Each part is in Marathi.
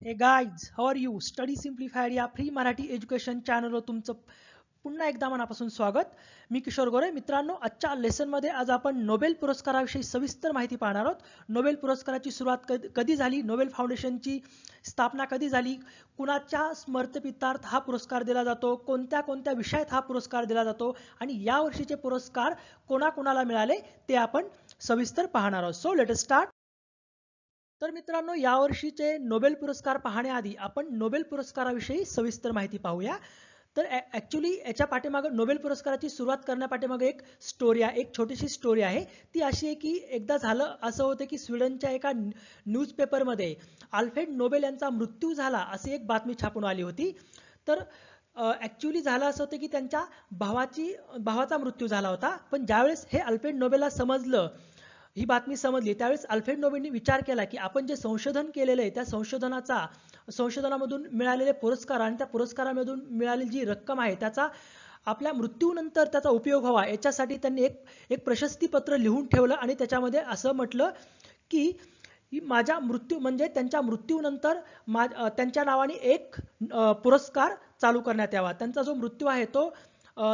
हे guys, how are you? Study simplified या फ्री मराठी एज्युकेशन चॅनलवर तुमचं पुन्हा एकदा मनापासून स्वागत. मी किशोर गोरे. मित्रांनो, आजच्या लेसनमध्ये आज आपण नोबेल पुरस्काराविषयी सविस्तर माहिती पाहणार आहोत. नोबेल पुरस्काराची सुरुवात कधी झाली, नोबेल फाउंडेशनची स्थापना कधी झाली, कुणाच्या स्मृतिप्रीत्यर्थ हा पुरस्कार दिला जातो, कोणत्या कोणत्या विषयात हा पुरस्कार दिला जातो आणि या वर्षीचे पुरस्कार कोणाकोणाला मिळाले ते आपण सविस्तर पाहणार आहोत. So let us start. तर मित्रांनो, यावर्षीचे नोबेल पुरस्कार पाहण्याआधी आपण नोबेल पुरस्काराविषयी सविस्तर माहिती पाहूया. तर ॲक्च्युली याच्या पाठीमागे नोबेल पुरस्काराची सुरुवात करण्यापाठीमागे एक स्टोरी आहे, एक छोटीशी स्टोरी आहे. ती अशी आहे की एकदा झालं असं होतं की स्वीडनच्या एका न्यूजपेपरमध्ये अल्फ्रेड नोबेल यांचा मृत्यू झाला अशी एक बातमी छापून आली होती. तर ॲक्च्युली झालं असं होतं की त्यांच्या भावाचा मृत्यू झाला होता. पण ज्यावेळेस हे अल्फ्रेड नोबेलला समजलं, ही बातमी समजली, त्यावेळेस अल्फ्रेड नोबेलने विचार केला की आपण जे संशोधन केलेलं आहे त्या संशोधनामधून मिळालेले पुरस्कार आणि त्या पुरस्कारामधून मिळालेली जी रक्कम आहे त्याचा आपल्या मृत्यूनंतर त्याचा उपयोग व्हावा, याच्यासाठी त्यांनी एक प्रशस्तीपत्र लिहून ठेवलं आणि त्याच्यामध्ये असं म्हटलं की माझ्या मृत्यू म्हणजे त्यांच्या मृत्यूनंतर त्यांच्या नावाने एक पुरस्कार चालू करण्यात यावा. त्यांचा जो मृत्यू आहे तो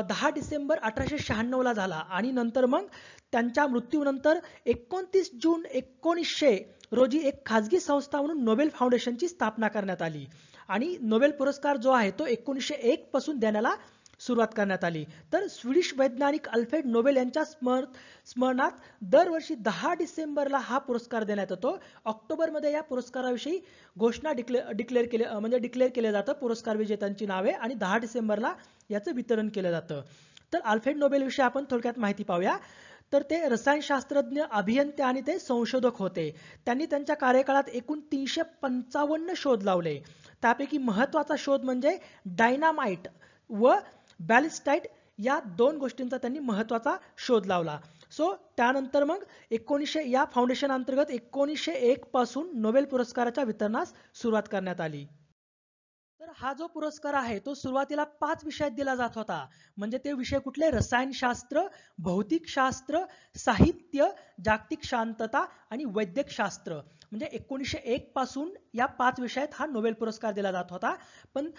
10 डिसेंबर 1896 झाला आणि नंतर मग त्यांच्या मृत्यूनंतर 29 जून 1900 रोजी एक खाजगी संस्था म्हणून नोबेल फाउंडेशनची स्थापना करण्यात आली आणि नोबेल पुरस्कार जो आहे तो 1901 पासून देण्याला सुरुवात करण्यात आली. तर स्वीडिश वैज्ञानिक अल्फ्रेड नोबेल यांच्या स्मरणात दरवर्षी 10 डिसेंबरला हा पुरस्कार देण्यात येतो. ऑक्टोबरमध्ये या पुरस्काराविषयी घोषणा डिक्लेअर केले जातं पुरस्कार विजेत्यांची नावे आणि 10 डिसेंबरला याचं वितरण केलं जातं. तर अल्फ्रेड नोबेल विषयी आपण थोडक्यात माहिती पाहूया. तर ते रसायनशास्त्रज्ञ, अभियंते आणि ते संशोधक होते. त्यांनी त्यांच्या कार्यकाळात एकूण 355 शोध लावले. त्यापैकी महत्त्वाचा शोध म्हणजे डायनामाइट व बॅलिस्टाइट या दोन गोष्टींचा त्यांनी महत्त्वाचा शोध लावला. सो त्यानंतर मग या फाउंडेशन अंतर्गत 1901 पासून नोबेल पुरस्काराच्या वितरणास सुरुवात करण्यात आली. तर हा जो पुरस्कार आहे तो सुरुवातीला 5 विषयात दिला जात होता. म्हणजे ते विषय कुठले? रसायनशास्त्र, भौतिकशास्त्र, साहित्य, जागतिक शांतता आणि वैद्यकशास्त्र. म्हणजे 1901 पासून या 5 विषयात हा नोबेल पुरस्कार दिला जात होता. पण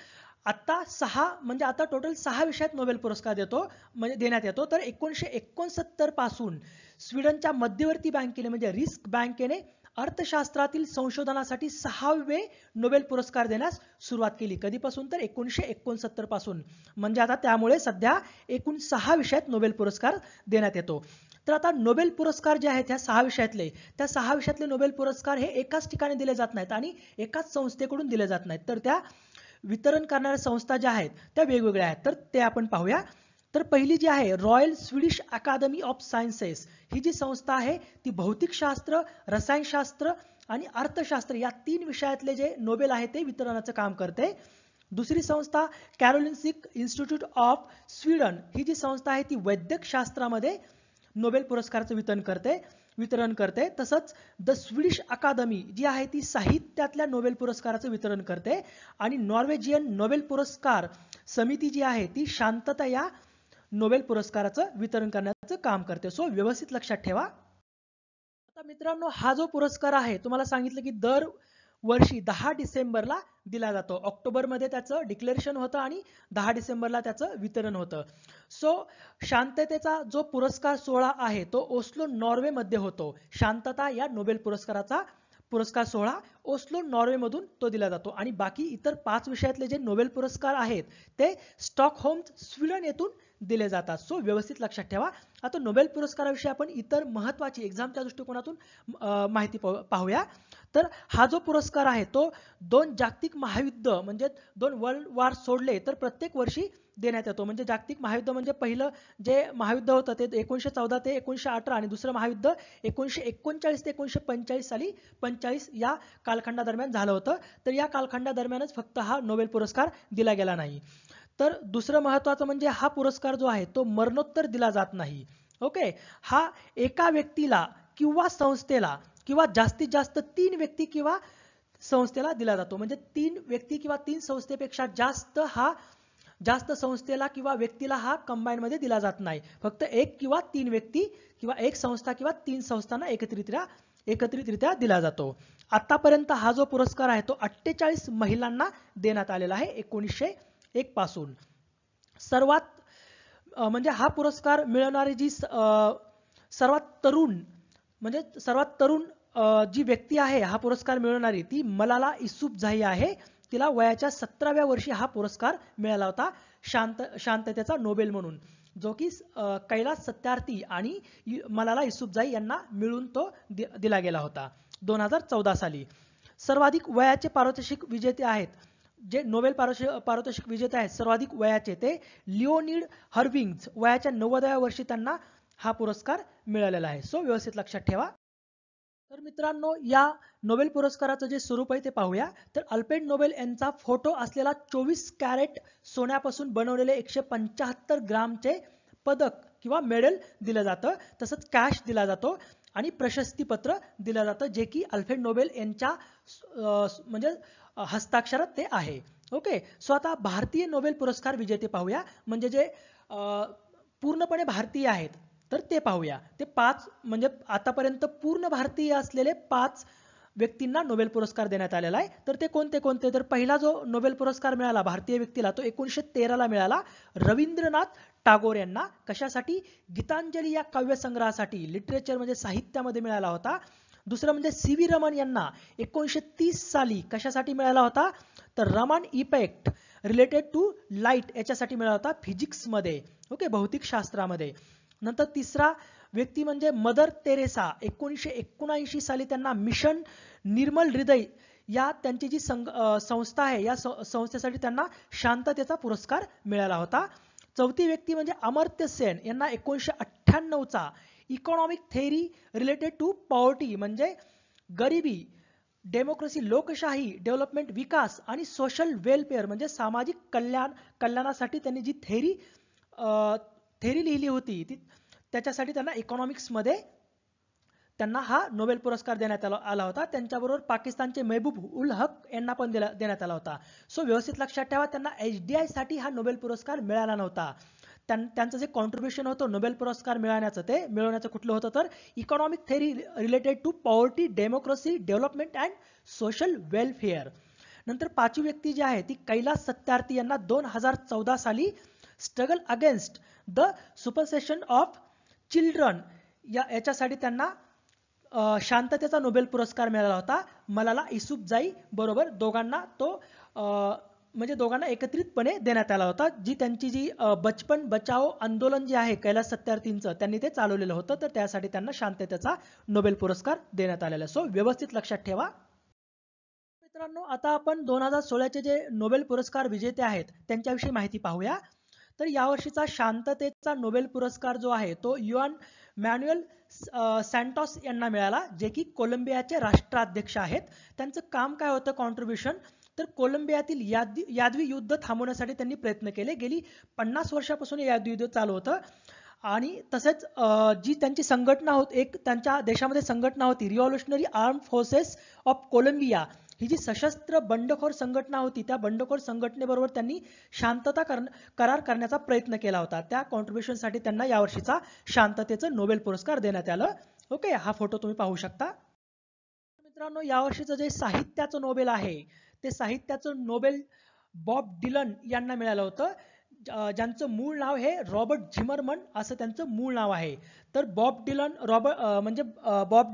आता टोटल 6 विषयात नोबेल पुरस्कार देण्यात येतो. तर 1969 पासून स्वीडनच्या मध्यवर्ती बँकेने म्हणजे रिस्क बँकेने अर्थशास्त्रातील संशोधनासाठी 6वे नोबेल पुरस्कार देण्यास सुरुवात केली. कधीपासून? तर 1969 पासून. म्हणजे आता त्यामुळे सध्या एकूण 6 विषयात नोबेल पुरस्कार देण्यात येतो. तर आता नोबेल पुरस्कार जे आहेत त्या 6 विषयातले नोबेल पुरस्कार हे एकाच ठिकाणी दिले जात नाहीत आणि एकाच संस्थेकडून दिले जात नाहीत. तर त्या वितरण करणाऱ्या संस्था ज्या आहेत त्या वेगवेगळ्या आहेत. तर ते आपण पाहूया. तर पहिली जी आहे royal Swedish academy of sciences, ही जी संस्था आहे ती भौतिकशास्त्र, रसायनशास्त्र आणि अर्थशास्त्र या 3 विषयातले जे नोबेल आहे ते वितरणाचं काम करते. दुसरी संस्था कॅरोलिन्स्का इन्स्टिट्यूट ऑफ स्वीडन, ही जी संस्था आहे ती वैद्यकशास्त्रामध्ये नोबेल पुरस्काराचं वितरण करते. तसंच द स्वीडिश अकादमी जी आहे ती साहित्यातल्या नोबेल पुरस्काराचं वितरण करते आणि नॉर्वेजियन नोबेल पुरस्कार समिती जी आहे ती शांतता या नोबेल पुरस्काराचं वितरण करण्याचं काम करते. सो व्यवस्थित लक्षात ठेवा. आता मित्रांनो, हा जो पुरस्कार आहे तुम्हाला सांगितलं की दर वर्षी 10 डिसेंबरला दिला जातो. ऑक्टोबरमध्ये त्याचं डिक्लेरेशन होतं आणि 10 डिसेंबरला त्याचं वितरण होतं. सो शांततेचा जो पुरस्कार सोहळा आहे तो ओस्लो नॉर्वेमध्ये होतो. शांतता या नोबेल पुरस्काराचा पुरस्कार सोहळा ओस्लो नॉर्वेमधून तो दिला जातो आणि बाकी इतर 5 विषयातले जे नोबेल पुरस्कार आहेत ते स्टॉकहोम स्वीडन येथून दिले जातात. सो व्यवस्थित लक्षात ठेवा. आता नोबेल पुरस्काराविषयी आपण इतर महत्त्वाची एक्झामच्या दृष्टिकोनातून माहिती पाहूया. तर हा जो पुरस्कार आहे तो 2 जागतिक महायुद्ध म्हणजे 2 वर्ल्ड वॉर सोडले तर प्रत्येक वर्षी देण्यात येतो. म्हणजे जागतिक महायुद्ध म्हणजे पहिलं जे महायुद्ध होतं ते 1914 ते 1918 आणि दुसरं महायुद्ध 1939 ते 1945 साली 45 या कालखंडादरम्यान झालं होतं. तर या कालखंडादरम्यानच फक्त हा नोबेल पुरस्कार दिला गेला नाही. तर दुसरं महत्त्वाचं म्हणजे हा पुरस्कार जो आहे तो मरणोत्तर दिला जात नाही. ओके, हा एका व्यक्तीला किंवा संस्थेला किंवा जास्तीत जास्त 3 व्यक्ती किंवा संस्थेला दिला जातो. म्हणजे 3 व्यक्ती किंवा 3 संस्थेपेक्षा जास्त संस्थेला किंवा व्यक्तीला हा कंबाईन मध्ये दिला जात नाही. फक्त 1 किंवा 3 व्यक्ती किंवा 1 संस्था किंवा 3 संस्थांना एकत्रितरित्या दिला जातो. आतापर्यंत हा जो पुरस्कार आहे तो 48 महिलांना देण्यात आलेला आहे 1901 पासून. सर्वात म्हणजे हा पुरस्कार मिळवणारी जी सर्वात तरुण जी व्यक्ती आहे हा पुरस्कार मिळवणारी ती मलाला युसूफझाई आहे. तिला वयाच्या 17व्या वर्षी हा पुरस्कार मिळाला होता शांततेचा नोबेल म्हणून, जो की कैलास सत्यार्थी आणि मलाला युसूफझाई यांना मिळून तो दिला गेला होता 2014 साली. सर्वाधिक वयाचे पारितोषिक विजेते आहेत, जे नोबेल पारितोषिक विजेते आहेत सर्वाधिक वयाचे, ते लिओनिड हर्विंग्ज. वयाच्या 90व्या वर्षी त्यांना हा पुरस्कार मिळालेला आहे. सो व्यवस्थित लक्षात ठेवा. तर मित्रांनो, या नोबेल पुरस्काराचं जे स्वरूप आहे ते पाहूया. तर अल्फ्रेड नोबेल यांचा फोटो असलेला 24 कॅरेट सोन्यापासून बनवलेले 175 ग्रामचे पदक किंवा मेडल दिलं जातं. तसंच कॅश दिला जातो आणि प्रशस्तीपत्र दिलं जातं, जे की अल्फ्रेड नोबेल यांच्या म्हणजे हस्ताक्षरात ते आहे. ओके. सो आता भारतीय नोबेल पुरस्कार विजेते पाहूया, म्हणजे जे पूर्णपणे भारतीय आहेत तर ते पाहूया. ते 5 म्हणजे आतापर्यंत पूर्ण भारतीय असलेले 5 व्यक्तींना नोबेल पुरस्कार देण्यात आलेला आहे. तर ते कोणते कोणते? तर पहिला जो नोबेल पुरस्कार मिळाला भारतीय व्यक्तीला तो 1913 ला मिळाला रवींद्रनाथ टागोर यांना. कशासाठी? गीतांजली या काव्यसंग्रहासाठी, लिटरेचर म्हणजे साहित्यामध्ये मिळाला होता. दुसरं म्हणजे सी.व्ही. रमन यांना 1930 साली कशासाठी मिळाला होता? तर Raman effect related to light याच्यासाठी मिळाला होता, फिजिक्समध्ये. ओके, भौतिक शास्त्रामध्ये. नंतर तिसरा व्यक्ती म्हणजे मदर तेरेसा. 1979 साली त्यांना मिशन निर्मल हृदय या त्यांची जी संस्था आहे या संस्थेसाठी त्यांना शांततेचा पुरस्कार मिळाला होता. चौथी व्यक्ती म्हणजे अमर्त्य सेन यांना 1998चा economic theory related to poverty म्हणजे गरिबी, डेमोक्रेसी लोकशाही, डेव्हलपमेंट विकास आणि सोशल वेलफेअर म्हणजे सामाजिक कल्याणासाठी त्यांनी जी थेरी लिहिली होती त्याच्यासाठी त्यांना इकॉनॉमिक्समध्ये त्यांना हा नोबेल पुरस्कार देण्यात आला होता. त्यांच्याबरोबर पाकिस्तानचे महबूब उल हक यांना पण देण्यात आला होता. सो व्यवस्थित लक्षात ठेवा, त्यांना HDI साठी हा नोबेल पुरस्कार मिळाला नव्हता. त्यांचं जे कॉन्ट्रीब्युशन होतं नोबेल पुरस्कार मिळवण्याचं कुठलं होतं? तर economic theory related to poverty, democracy, development and social welfare. नंतर पाचवी व्यक्ती जी आहे ती कैलास सत्यार्थी यांना 2014 साली struggle against the suppression of children याच्यासाठी त्यांना शांततेचा नोबेल पुरस्कार मिळाला होता. मलाला युसूफझाई बरोबर दोघांना म्हणजे दोघांना एकत्रितपणे देण्यात आला होता. जी त्यांची जी बचपन बचाओ आंदोलन जे आहे कैलास सत्यार्थींचं त्यांनी ते चालवलेलं होतं, तर त्यासाठी त्यांना शांततेचा नोबेल पुरस्कार देण्यात आलेला. सो व्यवस्थित लक्षात ठेवा. मित्रांनो, आता आपण 2016चे जे नोबेल पुरस्कार विजेते आहेत त्यांच्याविषयी माहिती पाहूया. तर यावर्षीचा शांततेचा नोबेल पुरस्कार जो आहे तो युआन मॅन्युएल सॅन्टोस यांना मिळाला, जे की कोलंबियाचे राष्ट्राध्यक्ष आहेत. त्यांचं काम काय होतं कॉन्ट्रीब्युशन? तर कोलंबियातील यादवी युद्ध थांबवण्यासाठी त्यांनी प्रयत्न केले. गेली 50 वर्षापासून यादवी युद्ध चालू होतं. आणि तसेच जी त्यांची संघटना होती, एक त्यांच्या देशामध्ये संघटना होती revolutionary arm forces of Colombia, ही जी सशस्त्र बंडखोर संघटना होती त्या बंडखोर संघटनेबरोबर त्यांनी शांतता करार करण्याचा प्रयत्न केला होता. त्या कॉन्ट्रीब्युशनसाठी त्यांना यावर्षीचा शांततेचं नोबेल पुरस्कार देण्यात आलं. ओके, हा फोटो तुम्ही पाहू शकता. मित्रांनो, यावर्षीचं जे साहित्याचं नोबेल आहे ते साहित्याचं नोबेल बॉब डिलन यांना मिळालं होतं, ज्यांचं मूळ नाव हे रॉबर्ट झिमरमन असं त्यांचं मूळ नाव आहे. तर बॉब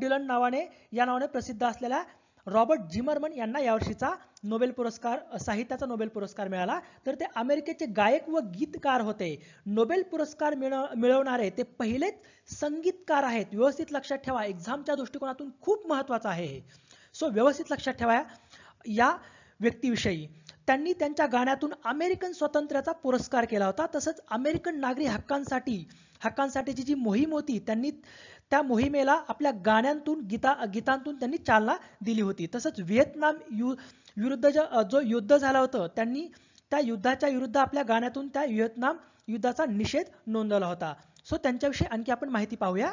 डिलन नावाने प्रसिद्ध असलेल्या रॉबर्ट झिमरमन यांना यावर्षीचा नोबेल पुरस्कार साहित्याचा नोबेल पुरस्कार मिळाला. तर ते अमेरिकेचे गायक व गीतकार होते. नोबेल पुरस्कार मिळवणारे ते पहिलेच संगीतकार आहेत. व्यवस्थित लक्षात ठेवा, एक्झामच्या दृष्टिकोनातून खूप महत्त्वाचं आहे हे. सो व्यवस्थित लक्षात ठेवा या व्यक्तीविषयी. त्यांनी त्यांच्या गाण्यातून अमेरिकन स्वातंत्र्याचा पुरस्कार केला होता. तसंच अमेरिकन नागरी हक्कांसाठीची जी मोहीम होती त्यांनी त्या मोहिमेला आपल्या गाण्यांतून गीतांतून त्यांनी चालना दिली होती. तसंच व्हिएतनाम विरुद्ध जो युद्ध झालं होतं त्यांनी त्या युद्धाच्या विरुद्ध आपल्या गाण्यातून त्या व्हिएतनाम युद्धाचा निषेध नोंदवला होता. सो त्यांच्याविषयी आणखी आपण माहिती पाहूया.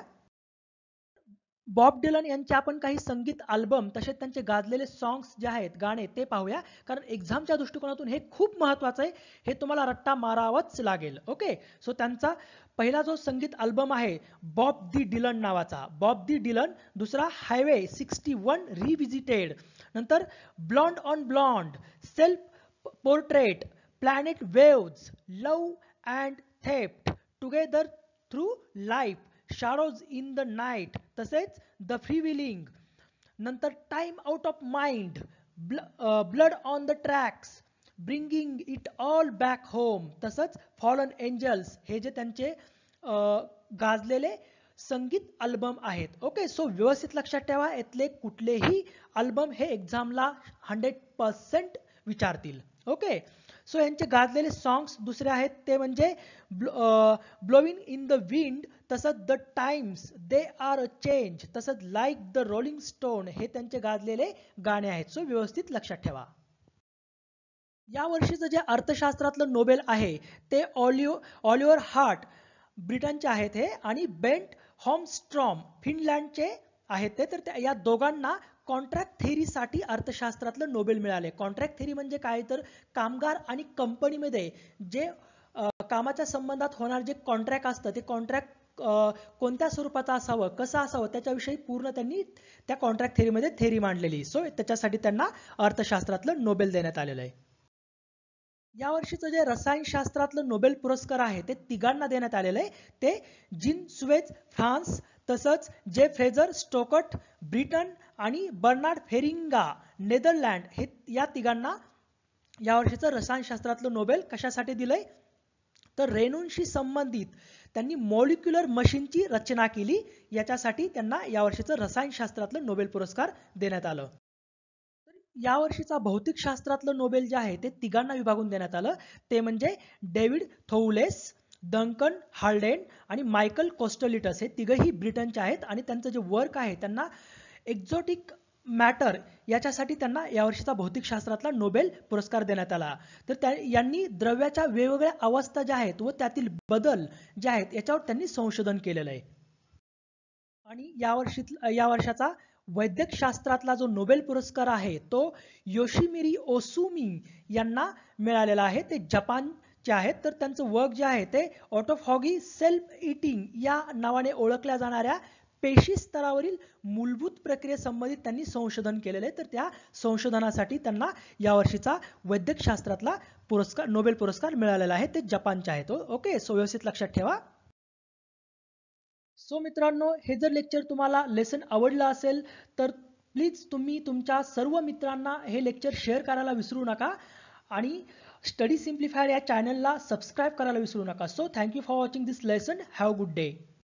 बॉब डिलन यांचे आपण काही संगीत अल्बम तसेच त्यांचे गाजलेले सॉंग्स जे आहेत गाणे ते पाहूया, कारण एक्झामच्या दृष्टिकोनातून हे खूप महत्त्वाचं आहे. हे तुम्हाला रट्टा मारावाच लागेल. ओके. सो त्यांचा पहिला जो संगीत अल्बम आहे बॉब दी डिलन नावाचा, बॉब दी डिलन. दुसरा हायवे 61 रिव्हिजिटेड. नंतर blonde on blonde, self portrait, planet waves, love and theft, together through life, shadows in the night, तसेच द फ्रीविलिंग. नंतर time out of mind, blood on the tracks, bringing it all back home, तसंच फॉलन एंजल्स. हे जे त्यांचे गाजलेले संगीत अल्बम आहेत. ओके. सो व्यवस्थित लक्षात ठेवा, यातले कुठलेही अल्बम हे एक्झामला 100% विचारतील. ओके. सो यांचे गाजलेले सॉंग्स दुसरे आहेत ते म्हणजे ब्लोविंग इन द विंड, तसंच the times they are a change, तसंच लाईक द रोलिंग स्टोन. हे त्यांचे गाजलेले गाणे आहेत. सो व्यवस्थित लक्षात ठेवा. या वर्षीचं जे अर्थशास्त्रातलं नोबेल आहे ते ऑलिव्हर हार्ट ब्रिटनचे आहेत हे, आणि बेंट हॉमस्ट्रॉम फिनलँडचे आहेत ते. तर या दोघांना कॉन्ट्रॅक्ट थेअरीसाठी अर्थशास्त्रातलं नोबेल मिळाले. कॉन्ट्रॅक्ट थेअरी म्हणजे काय, तर कामगार आणि कंपनीमध्ये जे कामाच्या संबंधात होणार जे कॉन्ट्रॅक्ट असतं ते कॉन्ट्रॅक्ट कोणत्या स्वरूपाचं असावं, कसं असावं, त्याच्याविषयी पूर्ण त्यांनी त्या कॉन्ट्रॅक्ट थेअरीमध्ये थेअरी मांडलेली. सो त्याच्यासाठी त्यांना अर्थशास्त्रातलं नोबेल देण्यात आलेलं आहे. या वर्षीचं जे रसायनशास्त्रातलं नोबेल पुरस्कार आहे ते तिघांना देण्यात आलेलं आहे. ते जीन सुवेज फ्रान्स, तसंच जे फ्रेझर स्टोकट ब्रिटन, आणि बर्नार्ड फेरिंगा नेदरलँड. हे या तिघांना यावर्षीचं रसायनशास्त्रातलं नोबेल कशासाठी दिलंय, तर रेणूंशी संबंधित त्यांनी मॉलिक्युलर मशीनची रचना केली, याच्यासाठी त्यांना यावर्षीचं रसायनशास्त्रातलं नोबेल पुरस्कार देण्यात आलं. यावर्षीचा भौतिकशास्त्रातलं नोबेल जे आहे ते तिघांना विभागून देण्यात आलं. ते म्हणजे डेव्हिड थोउलेस, डंकन हार्डेन आणि मायकल कोस्टलिटस. हे तिघही ब्रिटनचे आहेत आणि त्यांचं जे वर्क आहे त्यांना एक्झॉटिक मॅटर याच्यासाठी त्यांना यावर्षीचा भौतिकशास्त्रातला नोबेल पुरस्कार देण्यात आला. तर यांनी द्रव्याच्या वेगवेगळ्या अवस्था ज्या आहेत व त्यातील बदल जे आहेत याच्यावर त्यांनी संशोधन केलेलं आहे. आणि या वर्षाचा वैद्यकशास्त्रातला जो नोबेल पुरस्कार आहे तो योशिमिरी ओसुमी यांना मिळालेला आहे. ते जपानचे आहेत. तर त्यांचं वर्क जे आहे ते ऑटोफॉगी सेल्फ इटिंग या नावाने ओळखल्या जाणाऱ्या पेशी स्तरावरील मूलभूत प्रक्रियेसंबंधित त्यांनी संशोधन केलेलं आहे. तर त्या संशोधनासाठी त्यांना यावर्षीचा वैद्यकशास्त्रातला नोबेल पुरस्कार मिळालेला आहे. ते जपानचे आहेत. ओके. सो व्यवस्थित लक्षात ठेवा. सो मित्रांनो, हे जर लेक्चर तुम्हाला लेसन आवडलं असेल तर प्लीज तुम्ही तुमच्या सर्व मित्रांना हे लेक्चर शेअर करायला विसरू नका, आणि स्टडी सिम्प्लिफायर या चॅनलला सबस्क्राईब करायला विसरू नका. So thank you for watching this lesson. Have a good day.